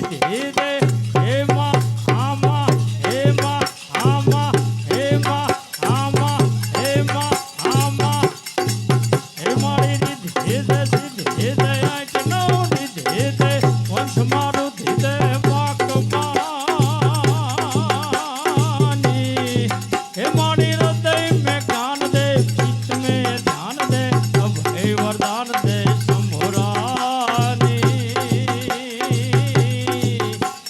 નિધિ દે હે માં આમાં હે માં આમાં હે માં આમાં હે માં આમાં હે મારી નિધિ દે સિદ્ધિ દે આંચનો નિધિ દે વંશ મારું ધીદે વાકમાની હે મારી હૃદય મેં જ્ઞાન દે ચિત્ત મેં ધ્યાન દે અભય વરદાન દે શંભુરાની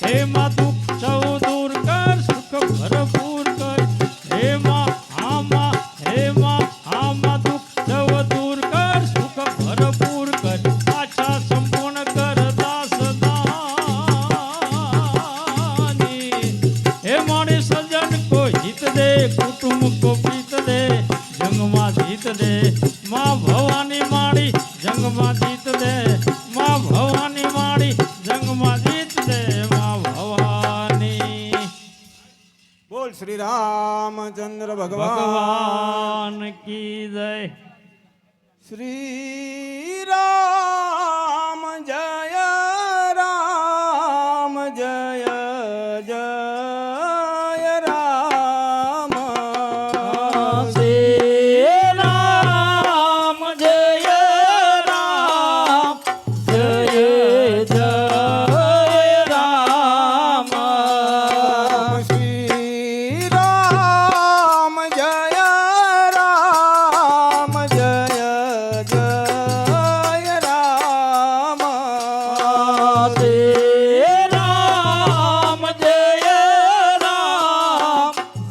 હે માં દુઃખ સૌ દૂર કર સુખ ભરપૂર કર હે માં આમાં હે માં આમાં દુઃખ સૌ દૂર કર સુખ ભરપૂર કર આશા સંપૂર્ણ કર દાસ દાની હે મારી સજ્જન કો હિત દે કુટુંબ કો પ્રીત દે જંગમાં જીત દે માં ભવાની માળી જંગમાં જીત દે માં ભવાની માળી જંગમાં જીત દે માં ભવાની બોલ શ્રી રામચંદ્ર ભગવાન કી જય શ્રી રામ જય રામ જય જય રામ શ્રી રામ જય રામ જય જય રામ શ્રી રામ જય રામ જય જય રામ શ્રી રામ જય રામ જય જય રામ શ્રી રામ જય રામ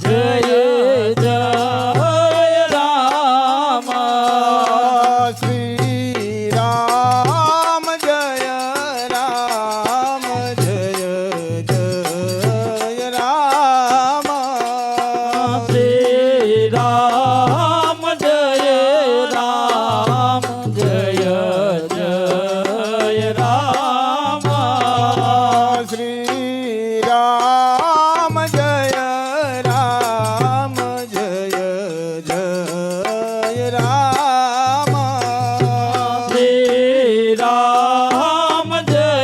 જય જય રામ શ્રી રામ જય રામ જય જય રામ શ્રી રામ જય રામ જય જય રામ શ્રી રામ જય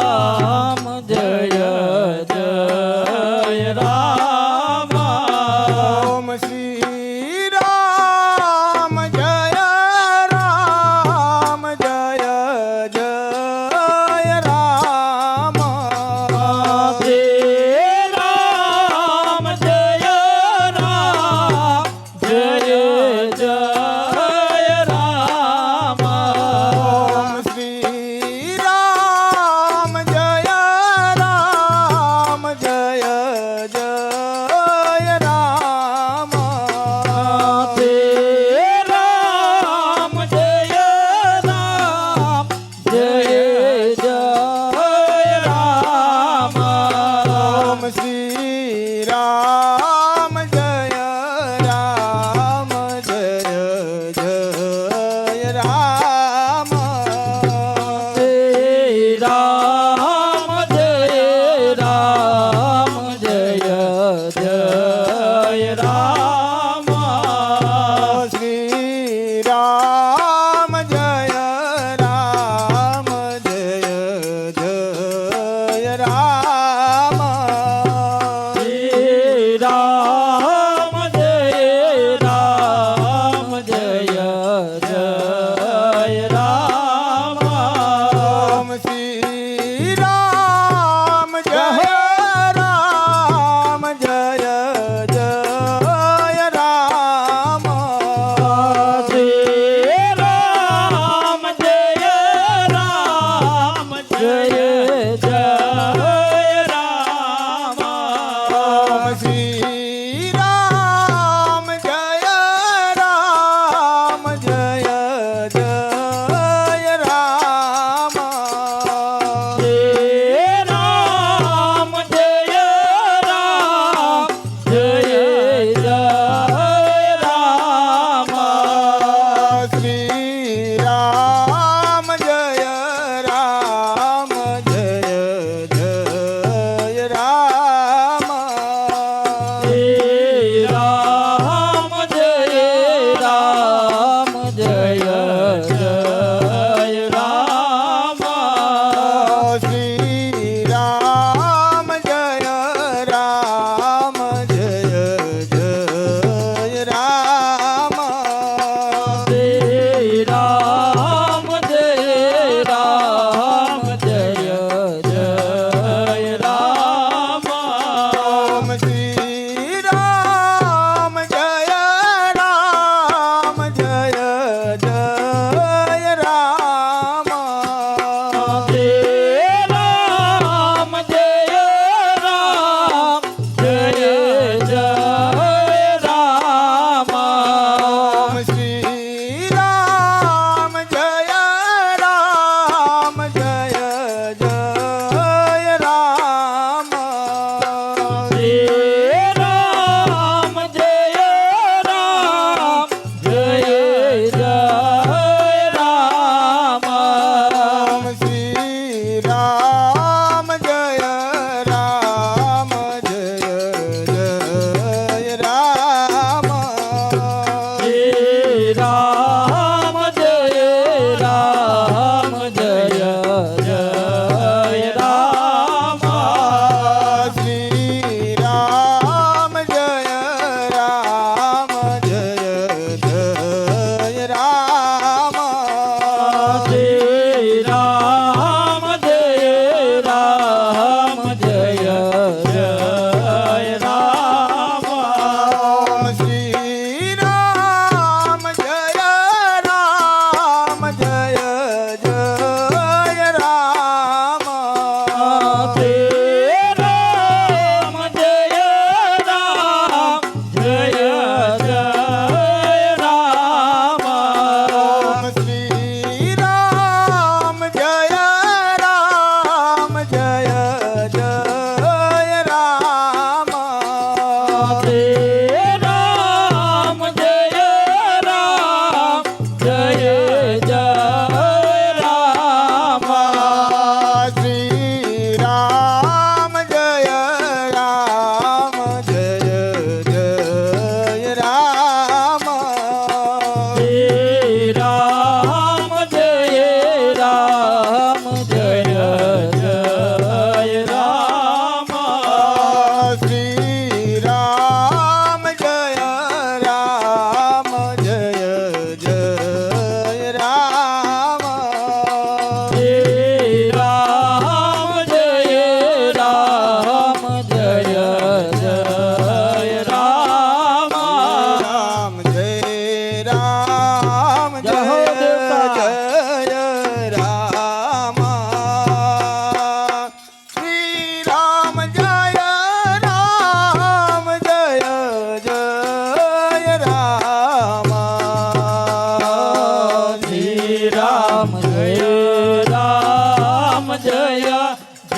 રામ જય જય રામ ઓમ શ્રી રામ જય રામ જય જય રામ શ્રી રામ જય રામ જય જય રામ ઓમ શ્રી રામ જય રામ જય જય રામ શ્રી રામ જય રામ જય જય રામ ઓમ શ્રી રામ જય રામ જય જય રામ શ્રી રામ જય રામ જય જય રામ શ્રી રામ જય રામ જય જય રામ શ્રી રામ જય રામ જય જય રામ ઓમ શ્રી રામ જય રામ જય જય રામ શ્રી રામ જય રામ જય જય રામ ઓમ શ્રી રામ જય રામ જય જય રામ શ્રી રામ જય રામ જય જય રામ શ્રી રામ જય રામ જય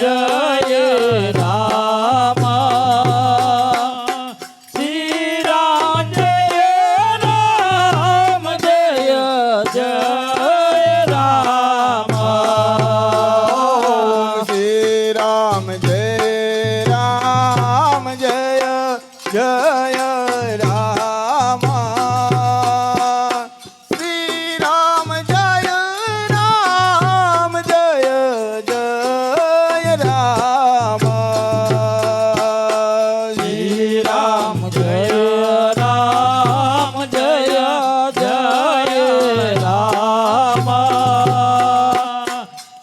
જય રામ શ્રી રામ જય રામ જય જય રામ શ્રી રામ જય રામ જય જય રામ શ્રી રામ જય રામ જય જય રામ શ્રી રામ જય રામ જય જય રામ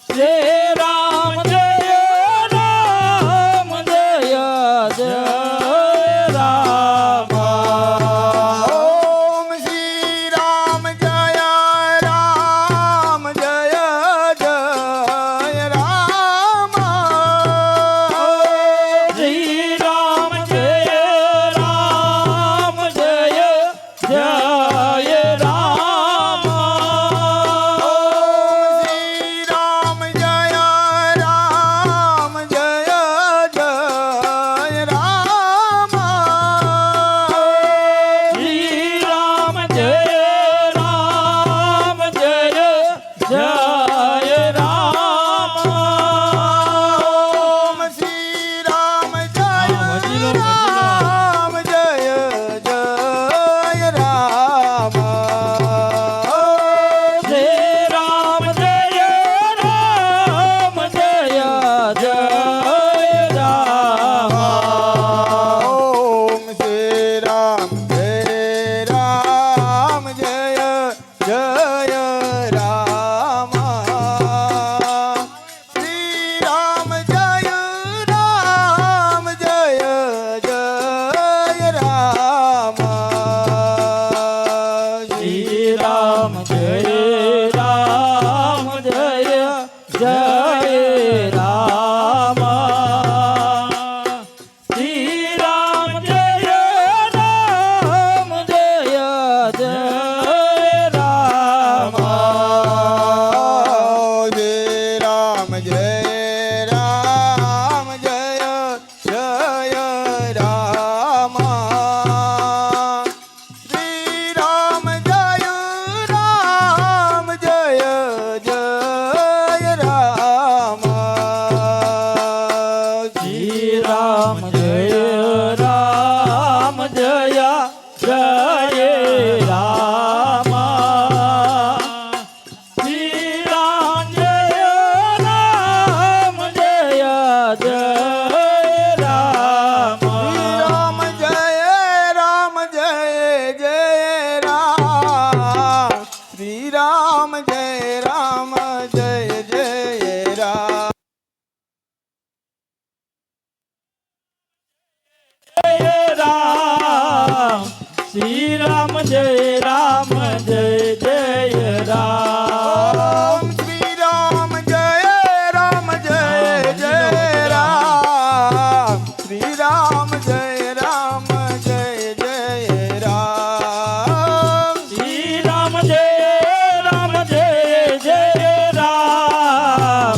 શ્રી રામ જય રામ જય જય રામ ઓમ શ્રી રામ જય રામ જય જય રામ શ્રી રામ જય રામ જય જય રામ શ્રી રામ જય રામ જય જય રામ શ્રી રામ જય રામ જય જય રામ ઓમ શ્રી રામ જય રામ જય જય રામ શ્રી રામ જય રામ જય જય રામ ઓમ શ્રી રામ જય રામ જય જય રામ શ્રી રામ જય રામ જય જય રામ શ્રી રામ જય રામ જય જય રામ શ્રી રામ જય રામ જય જય રામ શ્રી રામ જય રામ જય જય રામ શ્રી રામ જય રામ જય જય રામ શ્રી રામ જય રામ જય જય રામ શ્રી રામ જય રામ જય જય રામ રામ જય રામ જય જય રામ શ્રી રામ જય રામ જય જય રામ જય રામ શ્રી રામ જય રામ જય જય રામ ઓમ શ્રી રામ જય રામ જય જય રામ શ્રી રામ જય રામ જય જય રામ શ્રી રામ જય રામ જય જય રામ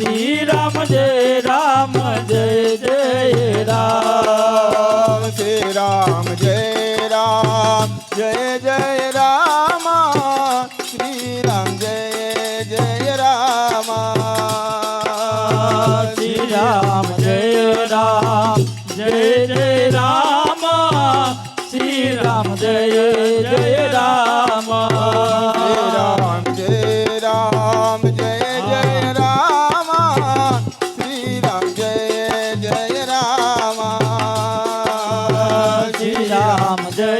શ્રી રામ જય રામ જય જય રામ શ્રી રામ જય રામ જય જય રામ શ્રી રામ જય જય રામ શ્રી રામ જય રામ જય જય રામ શ્રી રામ જય જય રામ શ્રી રામ જય રામ જય જય રામ શ્રી રામ જય જય રામ શ્રી રામ જય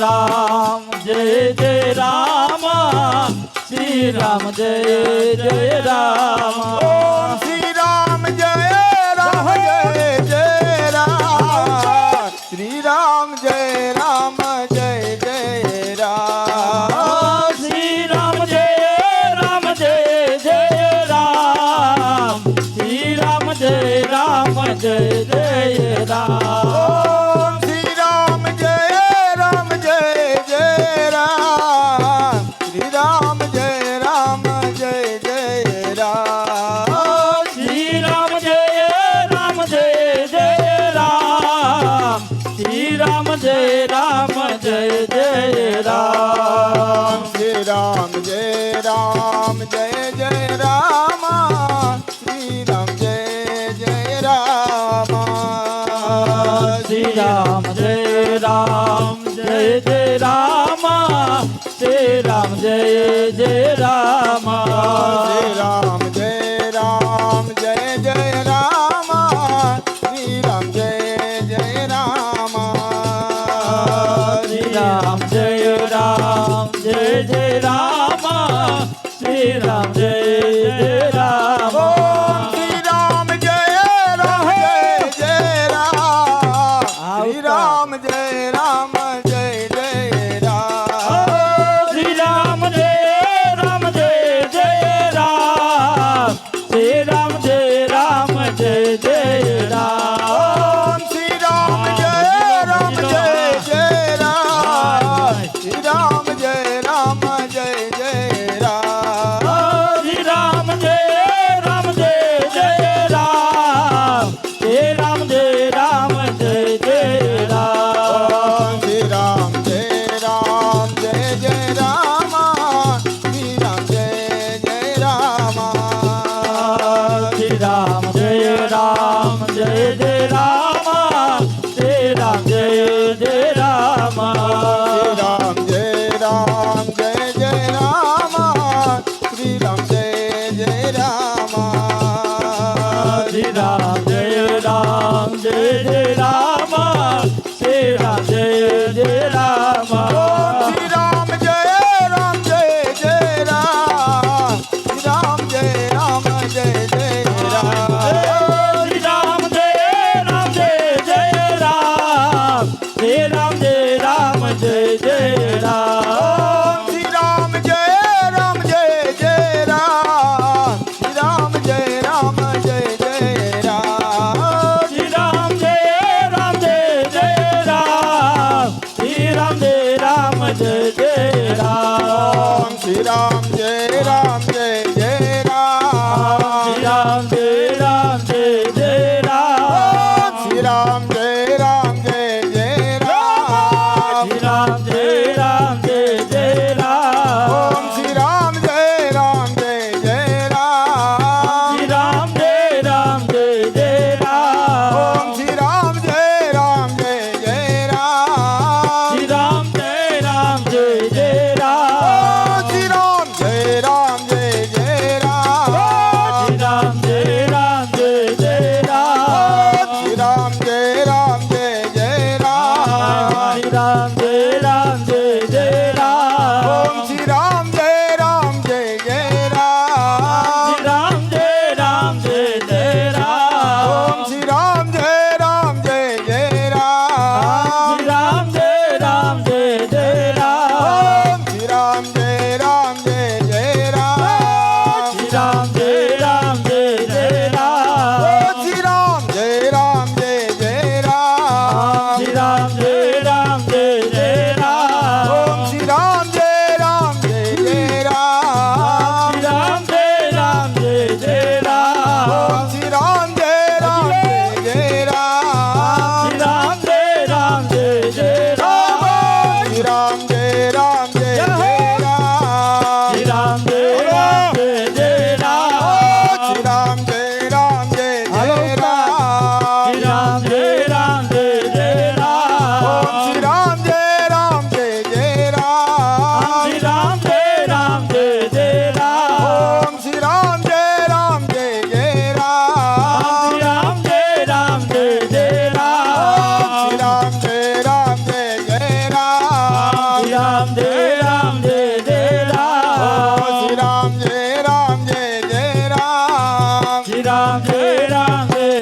રામ જય જય રામ શ્રી રામ જય જય રામ ઓમ શ્રી રામ જય રામ જય જય રામ શ્રી રામ જય રામ જય જય રામ શ્રી રામ જય રામ જય જય રામ શ્રી રામ જય રામ જય જય રામ ઓમ શ્રી રામ જય રામ જય જય રામ શ્રી રામ જય રામ જય જય રામ શ્રી રામ જય જય જય રામ શ્રી રામ જય જય રામ શ્રી રામ જય રામ શ્રી રામ જય રામ જય જય રામ શ્રી રામ જય જય રામ ઓમ શ્રી રામ જય જય રામ શ્રી રામ જય જય રામ શ્રી રામ જય જય રામ શ્રી રામ જય જય રામ ઓમ શ્રી રામ જય જય રામ શ્રી રામ જય જય રામ શ્રી રામ જય જય રામ શ્રી રામ જય જય રામ શ્રી રામ જય જય રામ શ્રી રામ જય રામ શ્રી રામ જય જય રામ શ્રી રામ જય જય રામ શ્રી રામ જય જય રામ શ્રી રામ જય રામ શ્રી રામ જય જય રામ શ્રી રામ જય જય રામ શ્રી રામ જય જય રામ શ્રી રામ જય જય રામ શ્રી રામ જય રામ શ્રી રામ જય જય રામ શ્રી રામ જય જય રામ શ્રી રામ જય જય રામ શ્રી રામ જય જય રામ શ્રી રામ જય જય રામ શ્રી રામ જય જય રામ શ્રી રામ જય જય રામ શ્રી રામ જય જય રામ શ્રી રામ જય જય રામ ઓમ શ્રી રામ જય જય રામ શ્રી રામ જય જય રામ ઓમ શ્રી રામ જય જય રામ શ્રી રામ જય જય રામ શ્રી રામ જય જય રામ શ્રી રામ જય જય રામ શ્રી રામ જય જય રામ શ્રી રામ જય જય રામ ઓમ શ્રી રામ જય જય રામ શ્રી રામ જય રામ ઓમ શ્રી રામ જય જય રામ શ્રી રામ જય રામ ઓમ શ્રી રામ જય જય રામ શ્રી રામ જય રામ ઓ શ્રી રામ જય જય રામ શ્રી રામ જય રામ ઓમ શ્રી રામ જય જય રામ શ્રી રામ જય રામ ઓમ શ્રી રામ જય જય રામ શ્રી રામ જય રામ શ્રી રામ જય જય રામ શ્રી રામ જય રામ શ્રી રામ જય જય રામ શ્રી રામ જય રામ ઓમ શ્રી રામ જય રામ શ્રી રામ જય રામ ઓમ શ્રી રામ જય રામ શ્રી રામ જય રામ શ્રી રામ જય રામ શ્રી રામ જય રામ શ્રી રામ જય જય રામ શ્રી રામ જય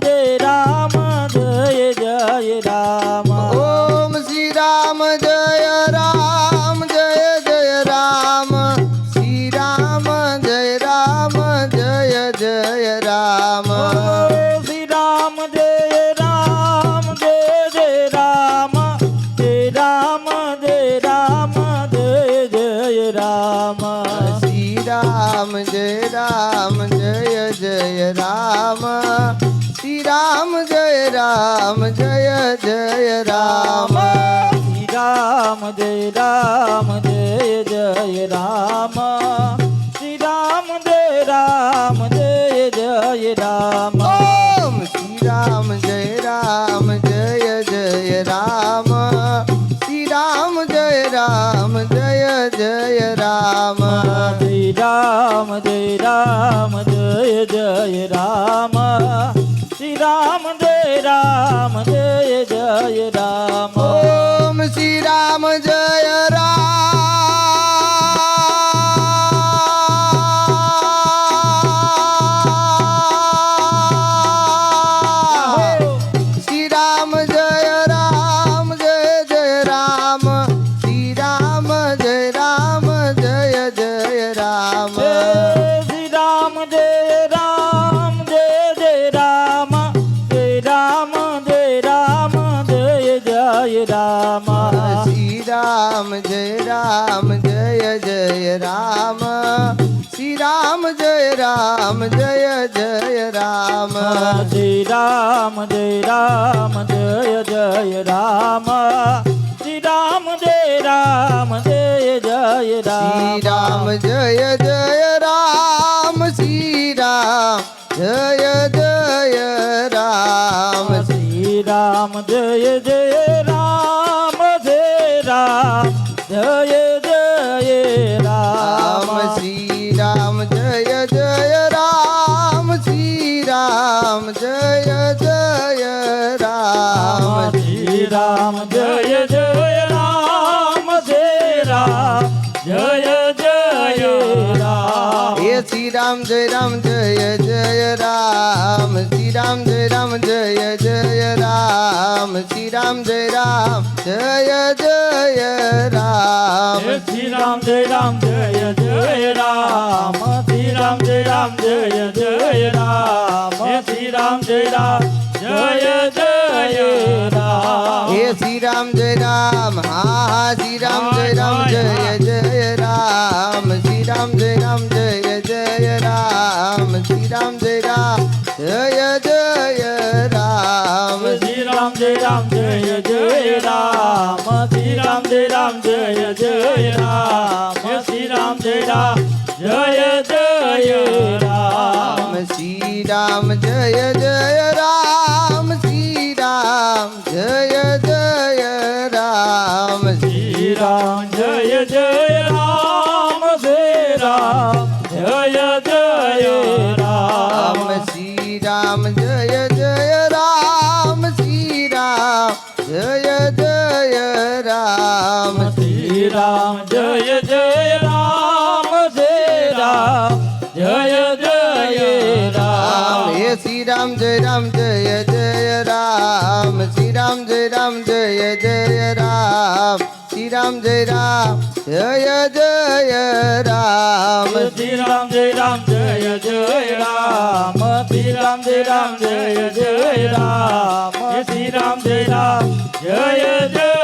શ્રી રામ જય રામ જય જય રામ શ્રી રામ જય રામ જય જય રામ શ્રી રામ જય રામ જય જય રામ ઓમ શ્રી રામ જય રામ જય જય રામ શ્રી રામ જય રામ જય જય રામ શ્રી રામ જય રામ જય જય રામ શ્રી રામ જય રામ જય જય રામ ઓમ શ્રી રામ જય રામ શ્રી રામ જય રામ જય જય રામ શ્રી રામ જય રામ જય જય રામ શ્રી રામ જય રામ જય જય રામ શ્રી રામ જય રામ જય જય રામ શ્રી રામ જય રામ જય જય રામ શ્રી રામ જય રામ જય જય રામ શ્રી રામ જય રામ જય જય રામ શ્રી રામ જય રામ જય જય શ્રી રામ રામ જય જય રામ શ્રી રામ જય જય રામ શ્રી રામ જય જય રામ જય રામ જય જય રામ શ્રી રામ જય જય રામ શ્રી રામ જય જય રામ શ્રી રામ જય જય રામ જય રામ જય જય રામ હે શ્રી રામ જય રામ જય જય રામ શ્રી રામ જય રામ જય જય રામ શ્રી રામ જય રામ જય જય રામ શ્રી રામ જય રામ જય જય રામ શ્રી રામ જય રામ જય જય રામ શ્રી રામ જય રામ જય જય રામ હે શ્રી રામ જય રામ હા શ્રી રામ જય રામ જય જય રામ શ્રી રામ જય રામ જય જય રામ શ્રી રામ જય રામ જય જય રામ શ્રી રામ જય રામ જય જય રામ શ્રી રામ જય રામ જય જય રામ શ્રી રામ જય રામ જય જય રામ શ્રી રામ જય જય રામ શ્રી રામ જય જય રામ શ્રી રામ જય જય રામ જય રામ જય જય રામ શ્રી રામ જય જય રામ શ્રી રામ જય જય રામ શ્રી રામ જય જય રામ જય રામ જય જય રામ હે શ્રી રામ જય રામ જય જય રામ શ્રી રામ જય રામ જય જય રામ શ્રી રામ જય રામ જય જય રામ શ્રી રામ જય રામ જય જય રામ શ્રી રામ જય રામ જય જય રામ શ્રી રામ જય રામ જય જય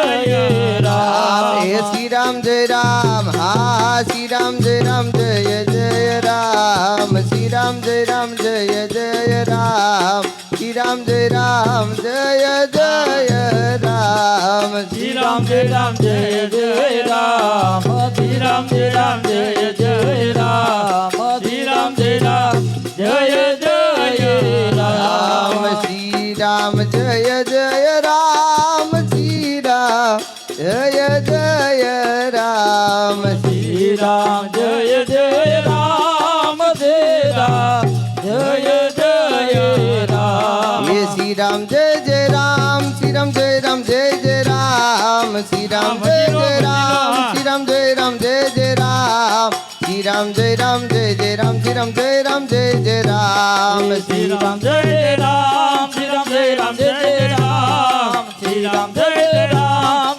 રામ હે શ્રી રામ જય રામ હા શ્રી રામ જય રામ જય જય રામ શ્રી રામ જય રામ જય જય રામ શ્રી રામ જય રામ જય જય રામ શ્રી રામ જય રામ જય જય રામ શ્રી રામ જય રામ જય જય રામ શ્રી રામ જય રામ જય જય રામ શ્રી રામ જય જય રામ શ્રી રામ જય જય રામ શ્રી રામ જય જય રામ જય રામ જય જય રામ હે શ્રી રામ જય જય રામ શ્રી રામ જય રામ જય જય રામ શ્રી રામ જય જય રામ શ્રી રામ જય રામ જય જય રામ શ્રી રામ જય રામ જય જય રામ શ્રી રામ જય રામ જય જય રામ શ્રી રામ જય રામ શ્રી રામ જય રામ જય રામ શ્રી રામ જય રામ શ્રી રામ જય રામ જય રામ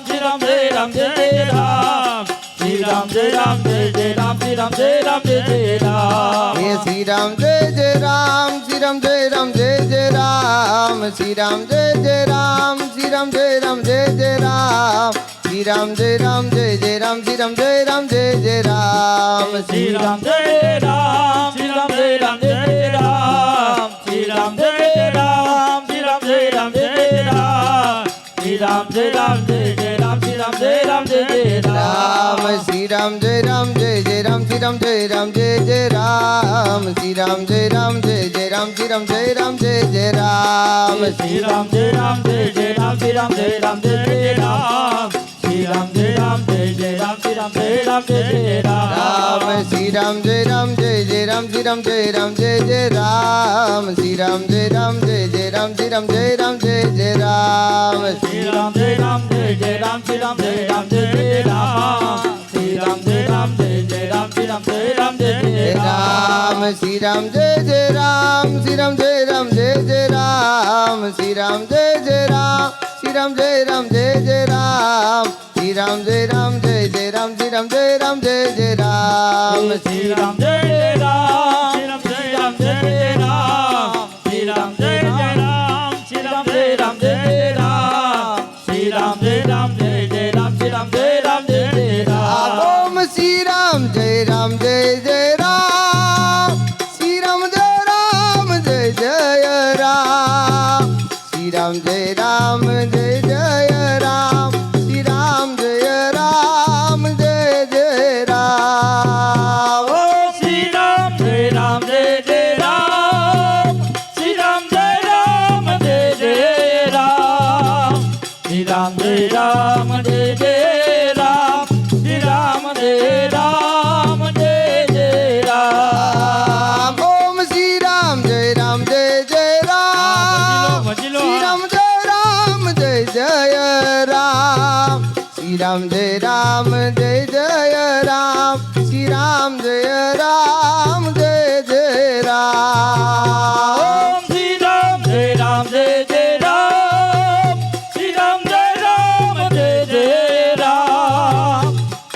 શ્રી રામ જય રામ જય રામ શ્રી રામ જય રામ જય રામ હે શ્રી રામ જય જય રામ શ્રી રામ જય રામ જય જય રામ શ્રી રામ જય જય રામ શ્રી રામ જય રામ જય જય રામ શ્રી રામ જય રામ જય જય રામ શ્રી રામ જય રામ જય જય રામ શ્રી રામ જય રામ શ્રી રામ જય રામ જય રામ શ્રી રામ જય રામ રામ જય રામ જય જય રામ શ્રી રામ જય રામ જય જય રામ શ્રી રામ જય રામ જય જય રામ શ્રી રામ જય રામ જય જય રામ શ્રી રામ જય રામ જય જય રામ શ્રી રામ જય રામ જય જય રામ શ્રી રામ જય રામ જય જય રામ શ્રી રામ જય રામ જય જય રામ શ્રી રામ જય રામ જય જય રામ શ્રી રામ જય રામ જય જય રામ શ્રી રામ જય રામ જય જય રામ શ્રી રામ જય રામ જય જય રામ શ્રી રામ જય રામ જય જય રામ શ્રી રામ જય રામ જય જય રામ શ્રી રામ જય રામ જય જય રામ શ્રી રામ જય રામ જય જય રામ શ્રી રામ જય રામ જય જય રામ શ્રી રામ જય રામ જય જય રામ શ્રી રામ જય જય રામ શ્રી રામ જય રામ જય જય રામ શ્રી રામ જય જય રામ શ્રી રામ જય રામ જય જય રામ શ્રી રામ જય રામ જય જય રામ શ્રી રામ જય રામ જય જય રામ શ્રી રામ જય રામ શ્રી રામ જય રામ જય રામ શ્રી રામ જય રામ શ્રી રામ જય રામ જય રામ શ્રી રામ જય રામ જય જય રામ શ્રી રામ જય રામ જય જય રામ ઓમ શ્રી રામ જય રામ જય જય રામ શ્રી રામ જય રામ જય જય રામ શ્રી રામ જય રામ જય જય રામ શ્રી રામ જય રામ જય જય રામ ઓ શ્રી રામ જય રામ જય જય રામ શ્રી રામ જય રામ જય જય રામ શ્રી રામ જય રામ જય જય રામ શ્રી રામ જય રામ જય જય રામ ઓમ શ્રી રામ જય રામ જય જય રામ ભજીલો શ્રી રામ જય રામ જય જય રામ શ્રી રામ જય રામ જય જય રામ શ્રી રામ જય રામ જય જય રામ ઓમ શ્રી રામ જય રામ જય જય રામ શ્રી રામ જય રામ જય જય રામ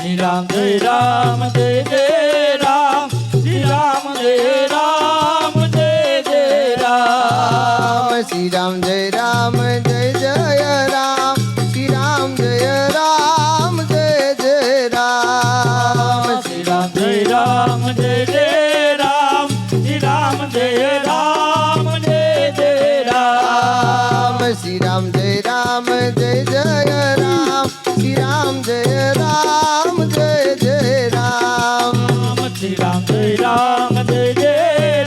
શ્રી રામ જય રામ જય જય રામ શ્રી રામ જય રામ જય જય રામ શ્રી રામ જય રામ જય જય રામ શ્રી રામ જય રામ જય જય રામ શ્રી રામ જય રામ જય જય રામ શ્રી રામ જય રામ જય જય રામ શ્રી રામ જય રામ જય જય રામ શ્રી રામ જય રામ જય જય રામ શ્રી રામ જય રામ જય જય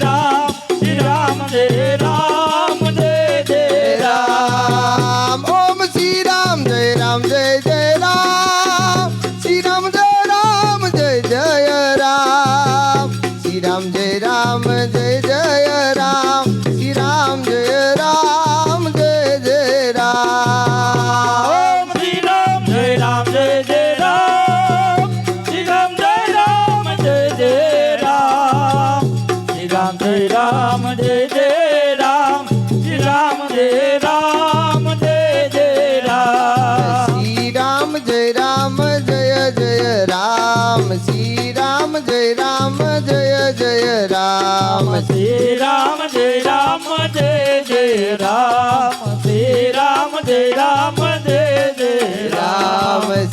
રામ શ્રી રામ જય રામ જય જય રામ ઓમ શ્રી રામ જય રામ જય જય રામ શ્રી રામ જય રામ જય જય રામ શ્રી રામ જય રામ જય જય રામ શ્રી રામ જય રામ જય જય રામ ઓમ શ્રી રામ જય રામ જય જય રામ શ્રી રામ જય રામ જય જય રામ શ્રી રામ જય રામ જય જય રામ શ્રી રામ જય રામ જય જય રામ શ્રી રામ જય રામ જય જય રામ શ્રી રામ જય રામ જય જય રામ શ્રી રામ જય રામ જય જય રામ શ્રી રામ જય રામ જય જય રામ રામ શ્રી રામ જય રામ જય જય રામ શ્રી રામ જય રામ જય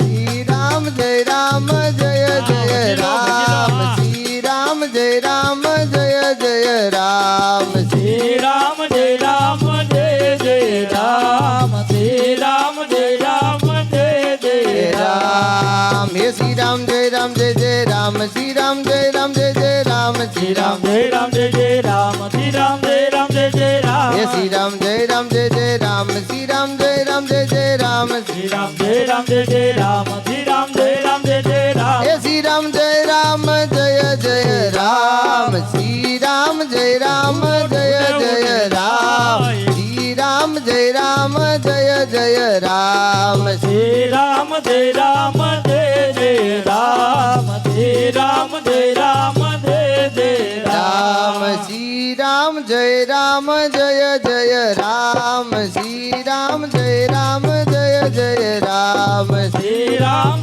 જય રામ શ્રી રામ જય રામ જય જય રામ શ્રી રામ જય રામ જય જય રામ રામ હે શ્રી રામ જય રામ જય જય રામ શ્રી રામ જય રામ જય જય રામ શ્રી રામ જય રામ જય જય રામ શ્રી રામ જય રામ જય જય રામ હે શ્રી રામ જય રામ જય જય રામ શ્રી રામ જય રામ જય જય રામ શ્રી રામ જય રામ જય જય રામ શ્રી રામ જય રામ જય જય રામ હે શ્રી રામ જય રામ જય જય રામ શ્રી રામ જય રામ જય જય રામ શ્રી રામ જય રામ જય જય રામ શ્રી રામ જય રામ જય જય રામ શ્રી રામ જય રામ જય જય રામ રામ શ્રી રામ જય રામ જય જય રામ શ્રી રામ જય રામ જય જય રામ શ્રી રામ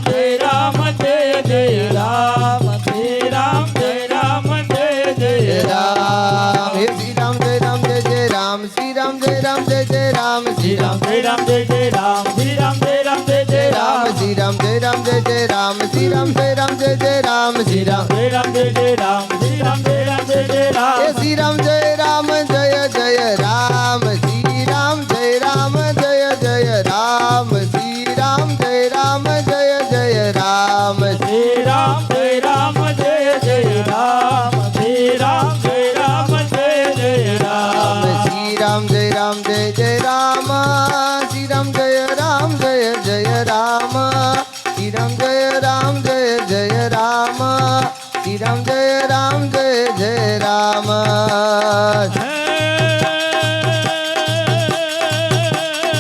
જય રામ જય જય રામ શ્રી રામ જય રામ જય જય રામ હે શ્રી રામ જય રામ જય જય રામ શ્રી રામ જય રામ જય જય રામ શ્રી રામ જય રામ જય જય રામ શ્રી રામ જય રામ જય જય રામ શ્રી રામ જય રામ જય જય રામ શ્રી રામ જય રામ જય જય રામ શ્રી રામ જય રામ જય જય રામ શ્રી રામ જય રામ જય જય રામ હે શ્રી રામ જય રામ જય જય રામ શ્રી રામ જય રામ જય જય રામ રામ જય રામ જય જય રામ શ્રી રામ જય રામ જય જય રામ શ્રી રામ જય રામ જય જય રામ શ્રી રામ જય રામ જય જય રામ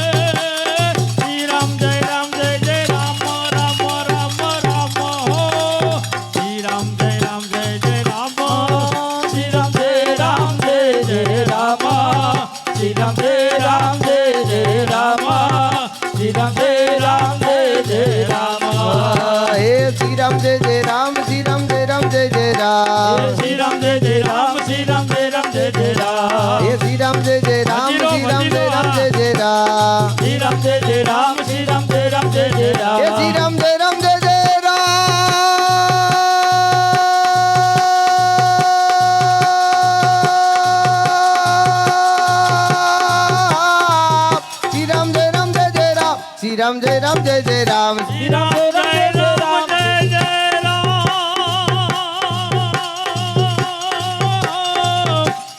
શ્રી રામ જય રામ જય જય રામ રામ રામ રામ હો શ્રી રામ જય રામ જય જય રામ શ્રી રામ જય રામ જય જય રામ શ્રી રામ જય રામ જય જય રામ શ્રી રામ જય રામ જય જય રામ હે શ્રી રામ જય જય રામ શ્રી રામ જય રામ જય જય રામ શ્રી રામ જય જય રામ શ્રી રામ જય રામ જય જય રામ હે શ્રી રામ જય જય રામ શ્રી રામ જય રામ જય જય રામ શ્રી રામ જય જય રામ શ્રી રામ જય રામ જય જય રામ હે શ્રી રામ જય રામ જય જય રામ શ્રી રામ જય રામ જય જય રામ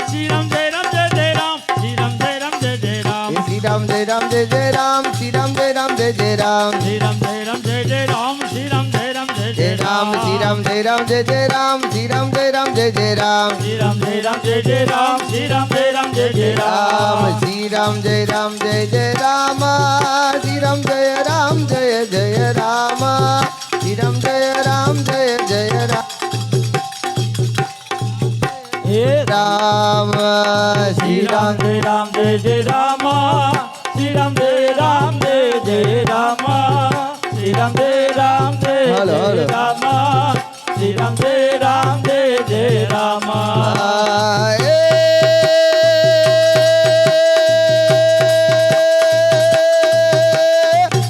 શ્રી રામ જય રામ જય જય રામ શ્રી રામ જય રામ જય જય રામ જય જય રામ શ્રી રામ જય રામ જય જય રામ શ્રી રામ જય રામ જય જય રામ હે શ્રી રામ જય રામ જય રામ શ્રી રામ જય રામ જય જય રામ શ્રી રામ જય રામ જય જય રામ શ્રી રામ જય રામ જય જય જય રામ શ્રી રામ જય રામ જય જય રામ શ્રી રામ જય રામ જય જય રામ શ્રી રામ જય રામ જય જય રામ શ્રી રામ જય રામ જય જય રામ રામ શ્રી રામ જય રામ જય જય રામ શ્રી રામ જય રામ જય જય રામ શ્રી રામ જય રામ જય જય રામ હે રામ શ્રી શ્રી રામ રામ જય રામ જય જય રામ શ્રી રામ જય રામ જય જય રામ શ્રી રામ જય રામ જય હાલો, જય હાલો. રામ શ્રી રામ જય રામ જય જય રામ એ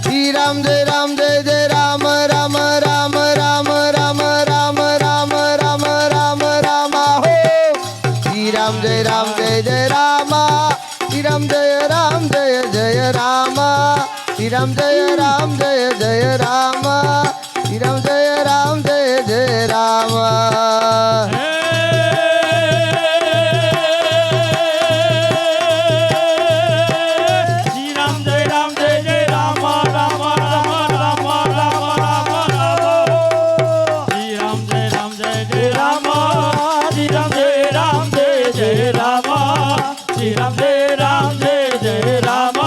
શ્રી રામ જય રામ જય જય રામ રામ રામ રામ રામ રામ રામ રામ રામ રામ હો શ્રી રામ જય રામ જય જય રામ શ્રી રામ જય રામ જય જય રામ શ્રી રામ જય રામ જય જય રામ શ્રી રામ જય રામ જય જય રામ શ્રી રામ જય રામ જય જય રામ રામ રામ રામ રામ રામ રામ શ્રી રામ જય રામ જય જય રામ શ્રી રામ જય રામ જય જય રામ શ્રી રામ જય રામ જય જય રામ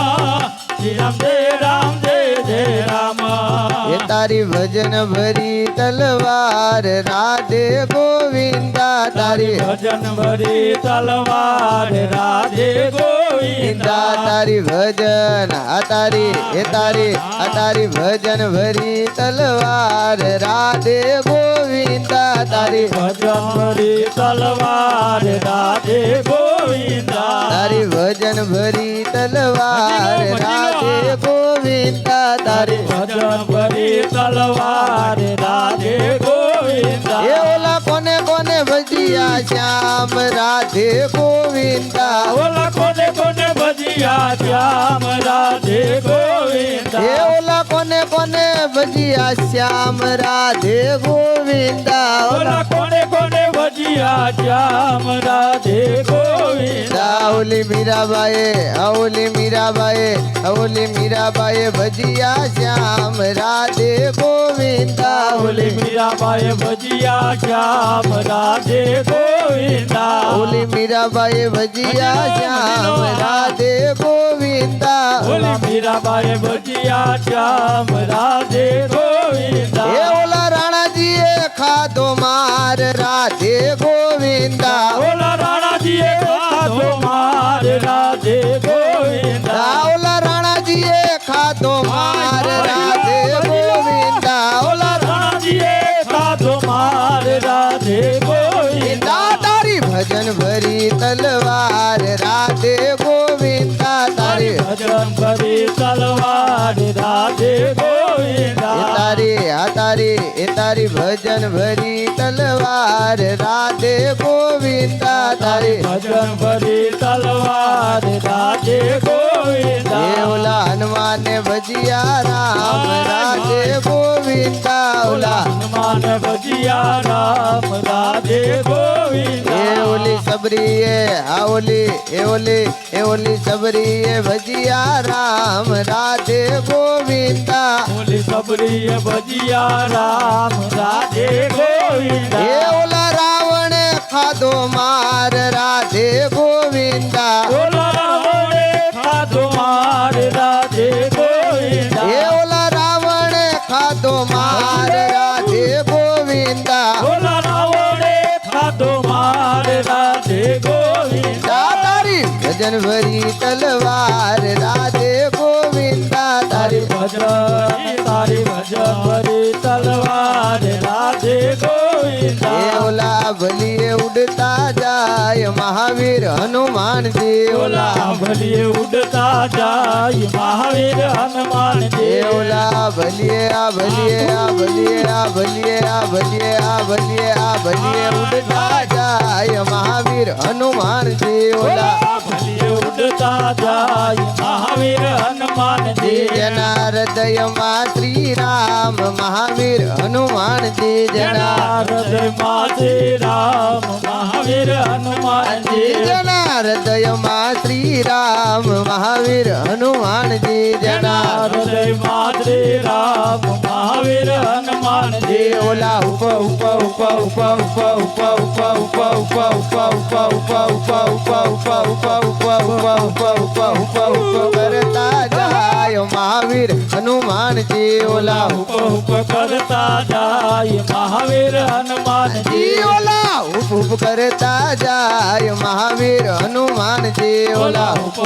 શ્રી રામ જય રામ જય જય રામ એ તારી ભજન ભરી તલવાર રાધે ગોવિંદા તારી ભજન ભરી તલવાર રાધે ગોવિંદા તારી ભજન આ તારી એ તારી આ તારી ભજન ભરી તલવાર રાધે ગોવિંદા તારી ભજન ભરી તલવાર રાધે ગોવિંદા તારી ભજન ભરી તલવાર રાધે ગોવિંદા તારી ભજન ભરી તલવાર રાધે ગોવિંદા એ ઓલા કોને કોને ભજીયા શ્યામ રાધે ગોવિંદા ઓલા કોને કોને ભજીયા શ્યામ રાધે હે ગોવિંદા ઓલા કોને કોને ભજીયા શ્યામ રાધે ગોવિંદા ઓલા કોને કોને ભજીયા શ્યામ રાધે ગોવિંદા ઓલી મીરાબાઈએ ઓલી મીરાબાઈએ ભજીયા શ્યામ રાધે ગોવિંદા ઓલી મીરાબાઈ ભજીયા શ્યામ રાધે ગોવિંદા ઓલી મીરાબાઈએ ભજીયા શ્યામ રાધે ગોવિંદા ઓલી મીરાબાઈ ભજીયા શ્યામ રાધે ગોવિંદા એ ઓલા રાણાજીએ ખાધો માર રાધે ગોવિંદા ઓલા રાણાજીએ ખાધો માર રાધે ગોવિંદા ઓલા રાણાજીએ ખાધો માર રાધે ગોવિંદા ઓલા રાણાજીએ ખાધો માર રાધે ગોવિંદા તારી ભજન ભરી તલવાર રાધે ગોવિંદા તારી ભજન ભરી તલવાર રાધે ગોવિંદા એ તારી ભજન ભરી તલવાર રાધે ગોવિંદા તારી ભજન ભરી તલવાર રાધે ગોવિંદા એ ઓલા હનુમાન હનુમાન ભજિયા રામ રાધે ગોવિંદા ઓલા હનુમાન ભજિયા રામ રાધે ગોવિંદા એ ઓલી સબરીએ આ ઓલી સબરીએ ભજિયા રામ રાધે ગોવિંદા ઓલી સબરીએ ભજિયા રામ રાધે એ ગોવિંદા ઓલા રાવણે ખાધો માર રાધે ગોવિંદા ઓલા રાવણે ખાધો માર રાધે ગોવિંદા એ ઓલા રાવણે ખાધો માર રાધે ગોવિંદા ઓલા રાવણે ખાધો માર રાધે ગોવિંદા તારી ભજન ભરી તલવાર રાધે ગોવિંદા તારી તારી ભજન ભરી તલવાર રાધે એ ગોવિંદા ઓલા ભલીએ ઉડતા જાય મહાવીર હનુમાનજી ઓલા ઓલા ભલીએ ઉડતા જાય મહાવીર હનુમાન એ ઓલા ભલીએ આ ભલીએ આ ભલીએ આ ભલીએ આ ભલીએ આ ભલીએ આ ભલીએ ઉડતા જાય મહાવીર હનુમાનજી ઓલા ભલીએ ઉડતા જાય મહાવીર હનુમાનજી જેના હૃદયમાં શ્રી રામ મહાવીર હનુમાનજી જેના હૃદયમાં શ્રી રામ મહાવીર હનુમાનજી જેના હૃદયમાં શ્રી રામ મહાવીર હનુમાનજી જેના હૃદયમાં શ્રી રામ મહાવીર હનુમાનજી ઓલા ઉપ ઉપ ઉપ ઉપ ઉપ ઉપ ઉપ ઉપ ઉપ ઉપ ઉપ ઉપ કરતા જાય મહાવીર હનુમાનજી ઓલા ઉપ કરતા જાય મહાવીર હનુમાનજી ઓલા ઉપ કરતા જાય મહાવીર હનુમાનજી ઓલા ઉપ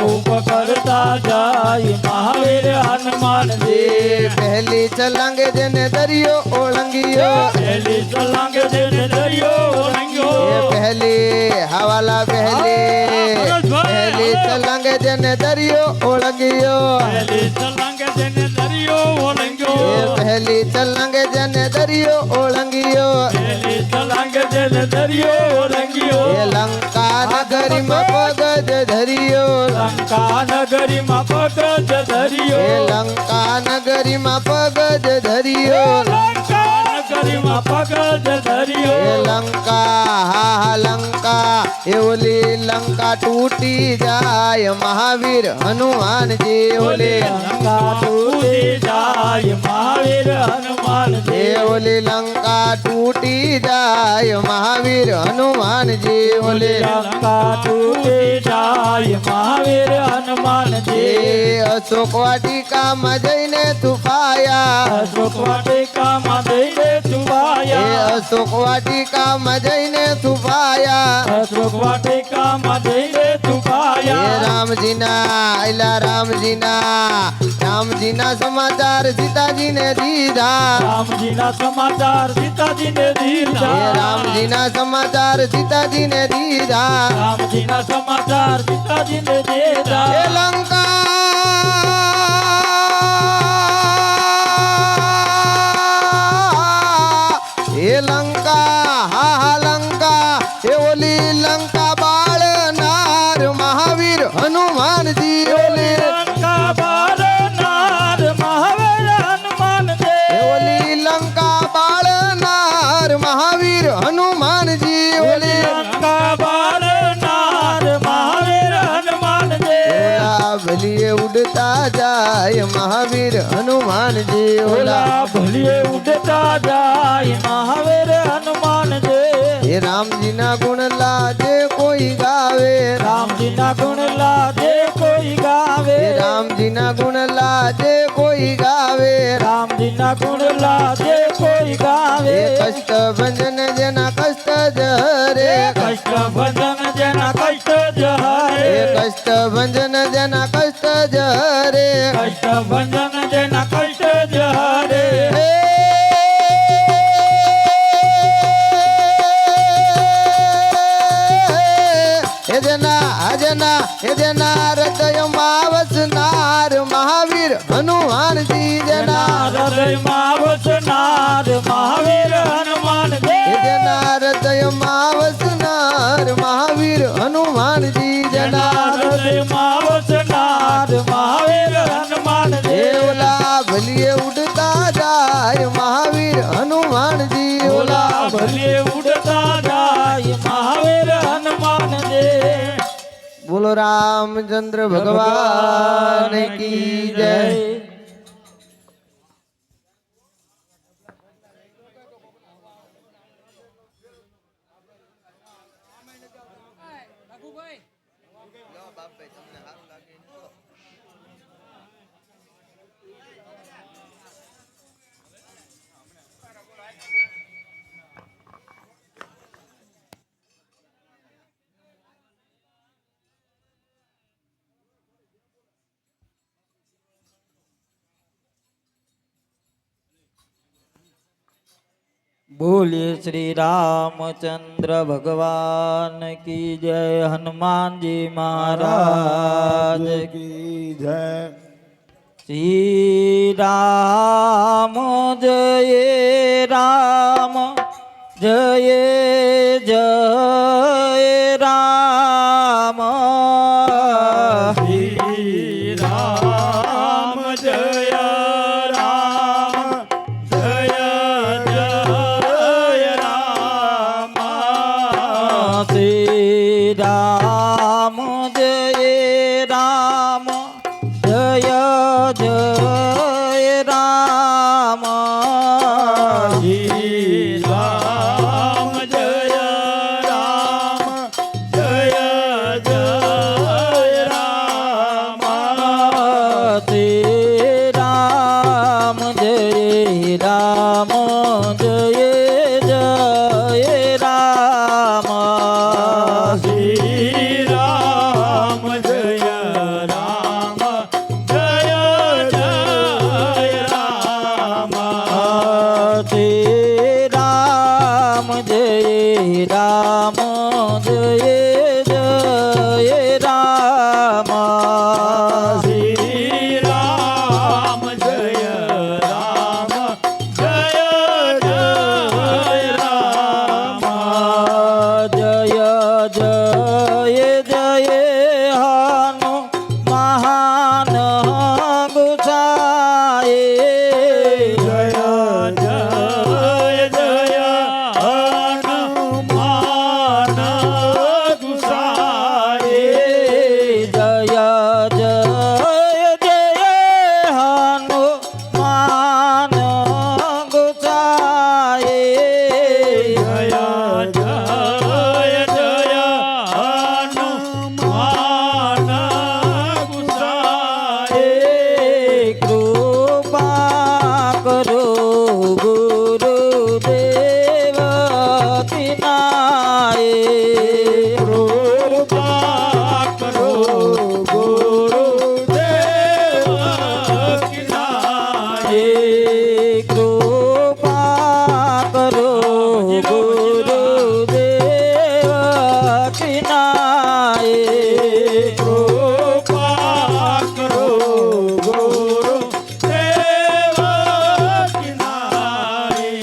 કરતા જાય મહાવીર હનુમાનજી પહેલી છલાંગ જેને દરિયો ઓળંગિયો પહેલી છલાંગ જેને દરિયો ઓળંગ્યો એ પહેલી હવાલા પહેલી છલાંગ જેને દરિયો ઓળંગિયો પહેલી છલાંગ જેને દરિયો ઓળંગ્યો એ પહેલી છલાંગ જેને દરિયો ઓળંગિયો પહેલી છલાંગ જેને દરિયો ઓળંગ્યો એ લંકા નગરીમાં પગ જ ધરિયો લંકા નગરીમાં પગ જ એ ધર્યો લંકા નગરીમાં પગ જ ધરિયો લંકા નગરીમાં પગ જ એ ધર્યો લંકા હા લંકા એ ઓલી લંકા તૂટી જાય મહાવીર હનુમાનજી ઓલી લંકા તૂટી જાય મહાવીર એ હનુમાનજી ઓલી લંકા તૂટી જાય મહાવીર હનુમાનજી ઓલી લંકા તૂટી જાય મહાવીર હનુમાનજી એ અશોક વાટિકામાં જઈને તુફાયા અશોક વાટિકામાં જઈને એ છુપાયા અશોક વાટિકામાં જઈને તુફાયા અશોક વાટિકામાં જઈને એ છુપાયા રામજીના સમાચાર સીતાજીને દીધા રામજીના સમાચાર સીતાજીને એ દીધા રામજીના સમાચાર સીતાજીને દીધા રામજીના સમાચાર સીતાજીને દીધા એ લંકા હા લંકા એ ઓલી લંકા બાળનાર મહાવીર હનુમાનજી ઓલી લંકા બાળનાર મહાવીર હનુમાનજી એ ઓલી લંકા બાળનાર મહાવીર હનુમાનજી ઓલી લંકા બાળનાર મહાવીર હનુમાનજી ઓલા ભલીએ ઉડતા જાય મહાવીર હનુમાનજી ઓલા ઓલા ભલીએ ઉડતા જાય મહાવીર હનુમાનજી એ રામજીના ગુણ લાજે કોઈ ગાવે રામજીના ગુણ લાજે કોઈ ગાવે એ રામજીના ગુણ લાજે કોઈ ગાવે રામજીના ગુણ લાજે કોઈ ગાવે એ કષ્ટ ભંજન જેના કષ્ટ જ હરે કષ્ટ ભજન જેના કષ્ટ જ હરે એ કષ્ટ ભંજન જેના કષ્ટ જ હરે કષ્ટ ભજન જેના કષ્ટ જ હરે એ જેના હૃદયમાં વસનાર મહાવીર હનુમાનજી જેના હૃદયમાં વસનાર મહાવીર હનુમાનજી એ જેના હૃદયમાં વસનાર મહાવીર હનુમાનજી જેના હૃદયમાં વસનાર મહાવીર હનુમાનજી रामचंद्र भगवान की जय। बोलिए श्री रामचंद्र भगवान की जय। हनुमान जी महाराज की जय। श्री राम जय राम जय जय राम। श्री राम जय राम जय जय राम। श्री राम जय राम जय जय राम। श्री राम जय राम जय जय राम। श्री राम जय राम जय जय राम। श्री राम जय राम जय जय राम। श्री राम जय राम जय जय राम। श्री राम जय राम जय जय राम। जय जय जय हनु महान गुसाए। जय जय जय हनुमान गुसाए। जय जय जय हनुमान गुसाए। जय जय जय हनुमान गुसाए। कृपा करो गुरुदेव तिनाए। कृपा करो गुरुदेव किनारे। कृपा करो गुरुदेव तिनाए। कृपा करो गुरुदेव किनारे।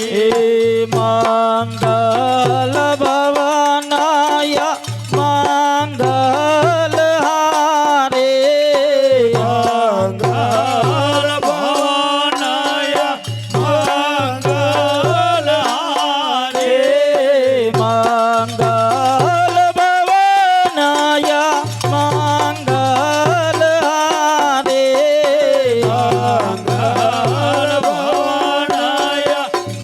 मंगल भवनाय मंगल हारे। मंगल भवनाय मंगल हारे। मंगल भवनाय मंगल हारे। मंगल भवनाय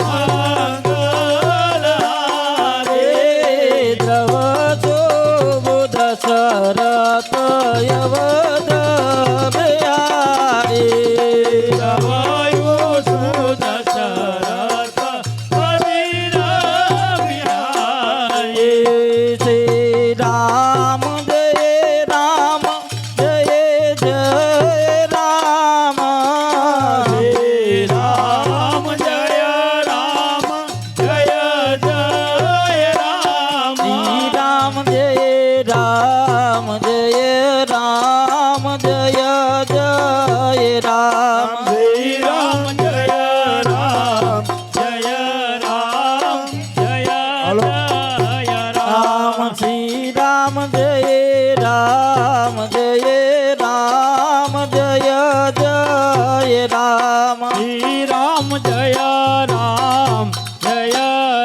मंगल हारे। द्रवतो बुध शरत यवद बिहारी। जवायु सुद शरत हरिर बिहारी। श्री राम जय राम जय जय राम। श्री राम जय राम जय जय राम। श्री राम जय राम जय राम जय जय राम। श्री राम जय राम जय राम जय जय राम। श्री राम जय राम जय राम जय जय राम। श्री राम जय राम जय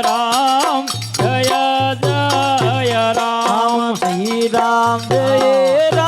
राम जय जय राम। श्री राम जय राम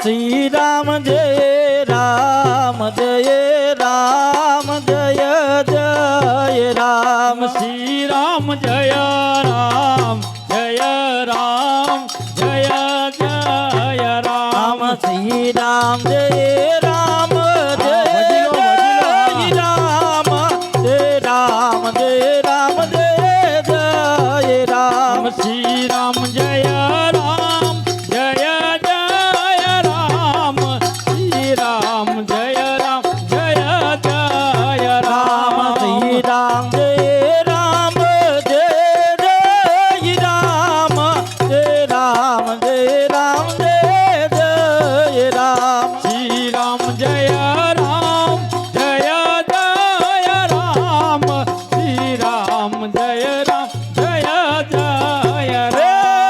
શ્રી રામ જય રામ જય રામ જય જય રામ શ્રી રામ જય રામ જય રામ જય જય રામ શ્રી રામ જય રામ જય વડીલો, વડીલો. રામ જય રામ જય રામ જય જય રામ શ્રી રામ જય રામ જય જય રામ શ્રી રામ જય રામ જય જય રામ રામ શ્રી રામ જય રામ જય જય રામ જય રામ જય રામ જય જય રામ શ્રી રામ જય રામ જય જય રામ શ્રી રામ જય રામ જય જય રામ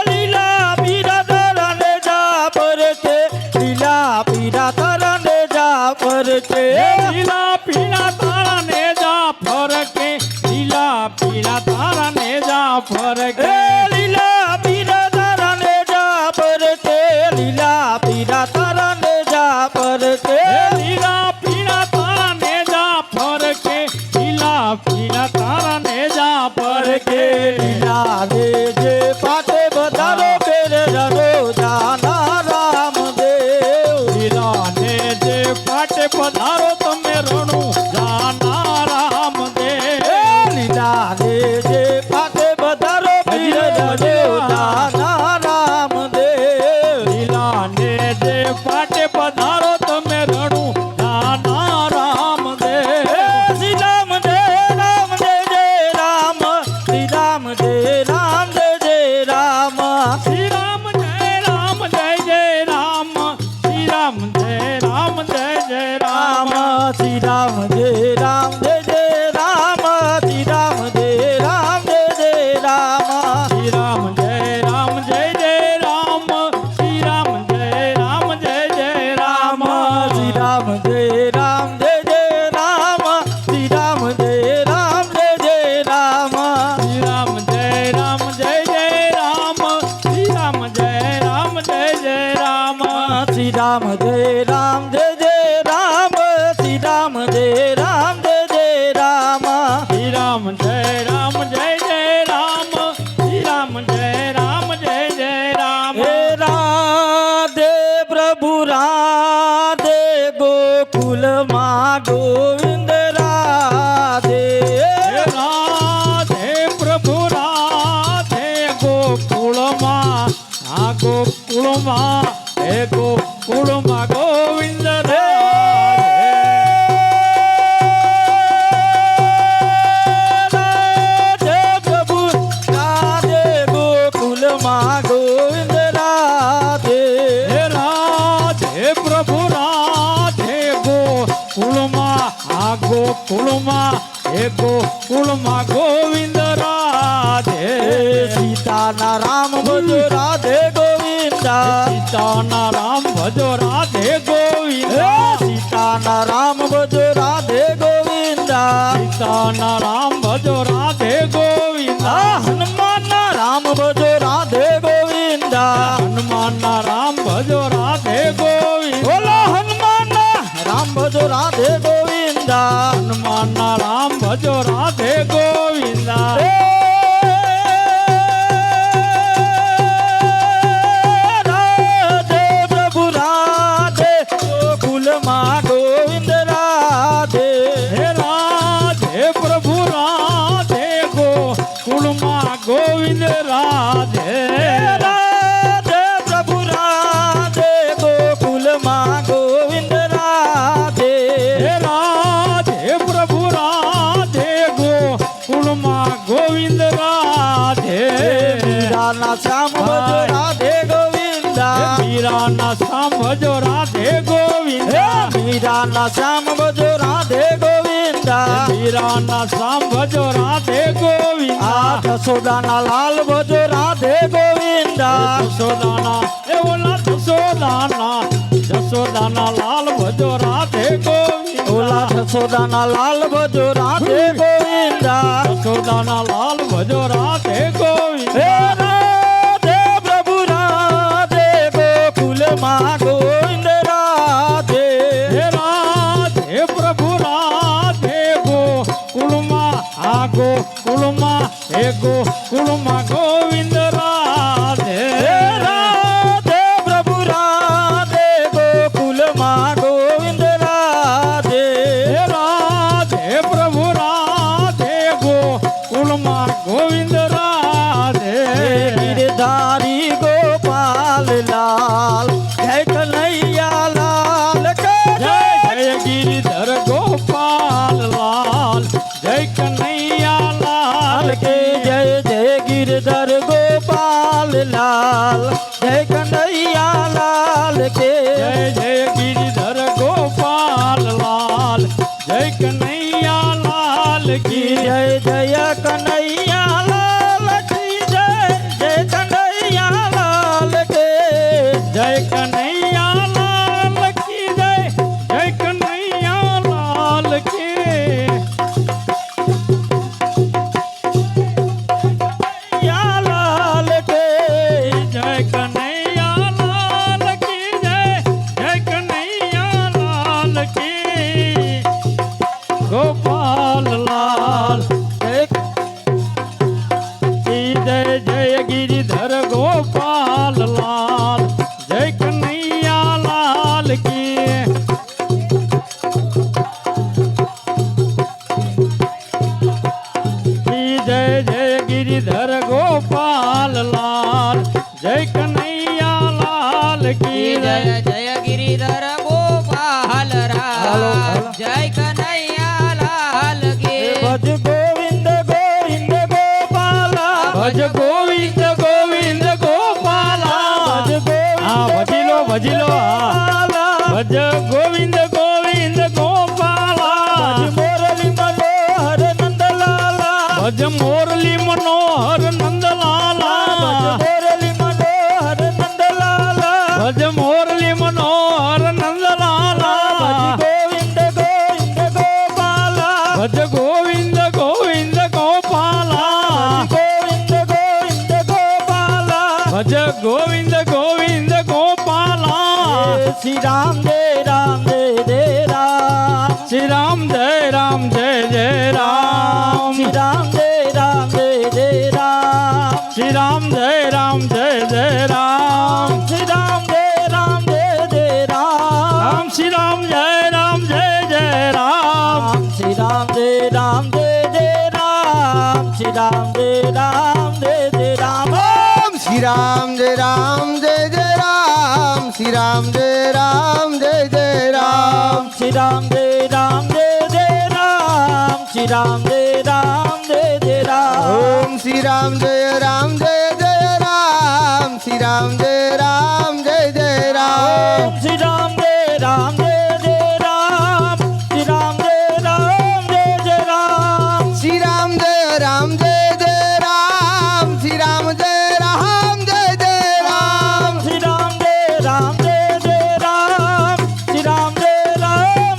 લીલા પીરા તરને જા પર છે લીલા પીરા તરને જા પર છે લીલા પીળા તારા ને જા ફરકે લીલા પીળા તારા ને જા ફરકે લીલા પીરા તરને જા પર છે લીલા પીરા તરને જા પર છે લીલા પીળા તારા ને જા ફરકે લીલા પીળા તારા ને જા ફરકે લીલા દે જે પાટે બધારો પેર રડો જાના રામદેવ લીલા ને જે પાટે પધારો તમે રણું જાના રામદેવ લીલા દે જે પાટે બધારો પીર રડો જાના રામદેવ લીલા ને જે પાટે પધારો તમે રણું જાના રામદેવ શ્રી રામ જય રામ જય જય રામ શ્રી રામ જય રામ જય જય રામ શ્રી રામ જય રામ જય જય રામ શ્રી રામ જય રામ જય જય રામ શ્રી રામ જય રામ જય જય રામ શ્રી રામ જય રામ જય જય રામ શ્રી રામ જય રામ જય જય રામ શ્રી રામ જય રામ જય જય રામ શ્રી રામ જય રામ જય જય રામ શ્રી રામ જય રામ જય જય રામ શ્રી રામ જય રામ જય જય રામ શ્રી રામ જય રામ જય જય રામ શ્રી રામ જય રામ જય જય રામ શ્રી રામ જય રામ જય જય રામ શ્રી રામ જય રામ જય જય રામ શ્રી રામ જય રામ જય જય રામ હે રાધે પ્રભુ રાધે ગોકુલમાં ગોવિંદ રાધે હે રાધે પ્રભુ રાધે ગોકુળમાં આ ગોકુળમાં હે ગોકુળમાં ગોવિંદ રાધે પ્રભુ રાધે ગોકુલમાં ગોવિંદ રાધે હે રાધે પ્રભુ રાધે ગોકુળમાં આ ગોકુળમાં હે ગોકુળમાં ગોવિંદ રાધે સીતાના રામ ભજો રાધે ગોવિંદા સીતાના રામ ભજો રાધે ગોવિંદ સીતાના રામ ભજો રાધે ગોવિંદા સીતાના રામ ભજો રાધે ગોવિંદ હનુમાનના રામ ભજો રાધે ગોવિંદા હનુમાનના રામ ભજો રાધે ગોવિંદ બોલો હનુમાનના રામ ભજો રાધે ગોવિંદા હનુમાનના રામ ભજો રાધે ગોવિંદ રાધે પ્રભુ રાધે ગોકુલમાં ગોવિંદ રાધે હે રાધે પ્રભુ રાધે ગોકુળમાં ગોવિંદ રાધે રાધે પ્રભુ રાધે ગોકુલમાં ગોવિંદ રાધે હે રાધે પ્રભુ રાધે ગોકુળમાં ગોવિંદ રાધે મીરાના શ્યામ ભજો રાધે ગોવિંદા મીરાના શ્યામ ભજો રાધે ગોવિંદ મીરાના શ્યામ ભજો રાધે ગોવિંદા મીરાના શ્યામ ભજો રાધે ગોવિંદ જશોદાના લાલ ભજો રાધે ગોવિંદા જશોદાના એ ઓલા જશોદાના લાલ ભજો રાધે ગોવિંદ ઓલા જશોદાના લાલ ભજો રાધે ગોવિંદા જશોદાના લાલ ભજો રાધે ગોવિંદ હે રાધે પ્રભુ રાધે ગોકુલમાં ગોકુળમાં હે ગોકુળમાં ગોવિંદ રાધે રાધે પ્રભુ રાધે ગોકુલમાં ગોવિંદ રાધે રાધે પ્રભુ રાધે ગોકુળમાં ગોવિંદ રાધે ગિરધારી ગોપાલ લાલ જય કનૈયા લાલ કે જય જય ગિરિધર ગોપાલ લાલ જય કનૈયા લાલ કે જય જય ગિરધર ગોપાલ લાલ જય કનૈયા લાલ કે જય જય ગિરિધર ગોપાલ લાલ જય કનૈયા લાલ કી જય જય કનૈયા લાલ કી જય જય કનૈયા લાલ કે જય કનૈયા લાલ કી જય જય કનૈયા લાલ કી યા લાલ કે જય કનૈયા લાલ કી જય જય કનૈયા લાલ કી ગોપાલ લાલ જય કી જય જય ગિરિધર ગોપાલ લાલ જય કનૈયા લાલ કી કી જય જય ગિરિધર ગોપાલ લાલ જય કનૈયા લાલ કી જય જય ગિરિધર ગોપાલ રામ જય કનૈયા લાલ કી ભજ ગોવિંદ ગોવિંદ ગોપાલા ભજ ગોવિંદ ગોવિંદ ગોપાલા ભજ હા ભજીલો ભજીલો હા ગોપાલા ભજ ગોવિંદ ગોવિંદ ગોપાલા મોરલી મનોહર નંદલાલા ભજ મોરલી મનોહર નંદલાલા મોરલી મનોહર નંદલાલા ભજ મોરલી મનોહર નંદલાલા ગોવિંદ ગોવિંદ ગોપાલા ભજ ગોવિંદ ગોવિંદ ગોપાલા ગોવિંદ ગોવિંદ ગોપાલા ભજ ગોવિંદ ગોવિંદ ગોપાલા શ્રી રામ જય રામ જય જય રામ શ્રી રામ જય રામ જય જય રામ શ્રી રામ જય રામ જય જય રામ શ્રી રામ જય રામ જય જય રામ શ્રી રામ જય રામ જય જય રામ રામ શ્રી રામ જય રામ જય જય રામ શ્રી રામ જય રામ જય જય રામ શ્રી રામ જય રામ જય જય રામ ઓમ શ્રી રામ જય રામ જય જય રામ શ્રી રામ જય રામ જય જય રામ શ્રી રામ જય રામ જય જય રામ શ્રી રામ જય રામ જય જય રામ ઓમ શ્રી રામ જય રામ જય જય રામ શ્રી રામ જય રામ જય જય રામ શ્રી રામ જય રામ જય જય રામ શ્રી રામ જય રામ જય જય રામ શ્રી રામ જય રામ જય જય રામ શ્રી રામ જય રામ જય જય રામ શ્રી રામ જય રામ જય જય રામ શ્રી રામ જય રામ જય જય રામ ઓમ શ્રી રામ જય રામ જય જય રામ શ્રી રામ જય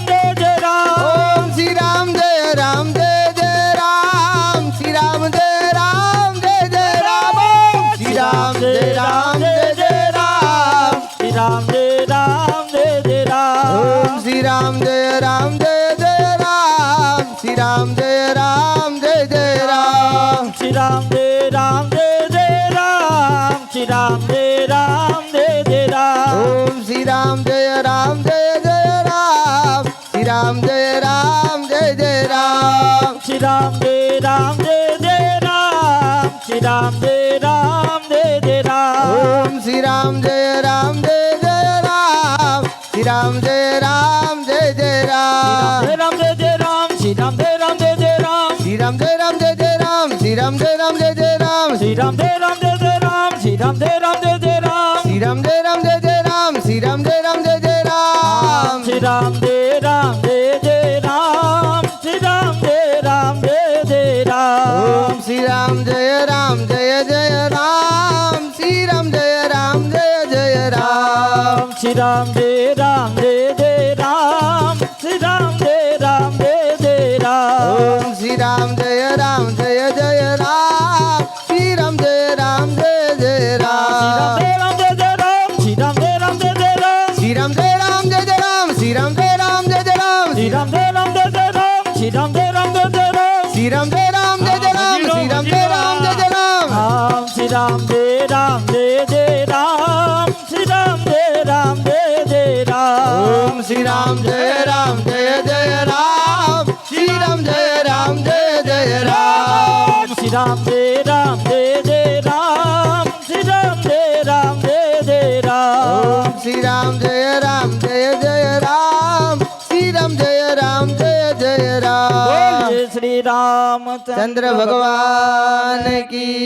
રામ જય જય રામ ઓમ શ્રી રામ જય રામ જય જય રામ શ્રી રામ જય રામ જય જય રામ ઓમ શ્રી રામ જય રામ જય જય રામ શ્રી રામ જય રામ જય જય રામ શ્રી રામ જય રામ જય જય રામ શ્રી રામ જય રામ જય જય રામ ઓમ શ્રી રામ જય રામ જય જય રામ શ્રી રામ જય રામ જય જય રામ શ્રી રામ જય રામ જય જય રામ શ્રી રામ જય રામ જય જય રામ ઓમ શ્રી રામ જય રામ જય જય રામ શ્રી રામ જય રામ જય જય રામ જય રામ જય જય રામ શ્રી રામ જય રામ જય જય રામ શ્રી રામ જય રામ જય જય રામ શ્રી રામ જય રામ જય જય રામ શ્રી રામ જય રામ જય જય રામ શ્રી રામ જય રામ જય જય રામ શ્રી રામ જય રામ જય જય રામ શ્રી રામ જય રામ જય જય રામ શ્રી રામ જય રામ જય જય રામ શ્રી રામ જય રામ જય જય રામ ઓમ શ્રી રામ જય રામ જય જય રામ શ્રી રામ જય રામ જય જય રામ શ્રી રામ જય રામ જય જય રામ શ્રી રામ જય રામ જય જય રામ ઓમ શ્રી રામ જય રામ જય જય રામ શ્રી રામ જય રામ જય જય રામ શ્રી રામ જય જય રામ શ્રી રામ જય રામ જય જય રામ શ્રી રામ જય રામ જય જય રામ શ્રી રામ જય રામ જય જય રામ શ્રી રામ જય રામ જય જય રામ શ્રી રામ જય રામ જય જય રામ શ્રી રામ જય રામ જય શ્રી રામ જય રામ જય જય રામ શ્રી રામ જય રામ જય જય રામ બોલીએ શ્રી રામ ચંદ્ર ભગવાન કી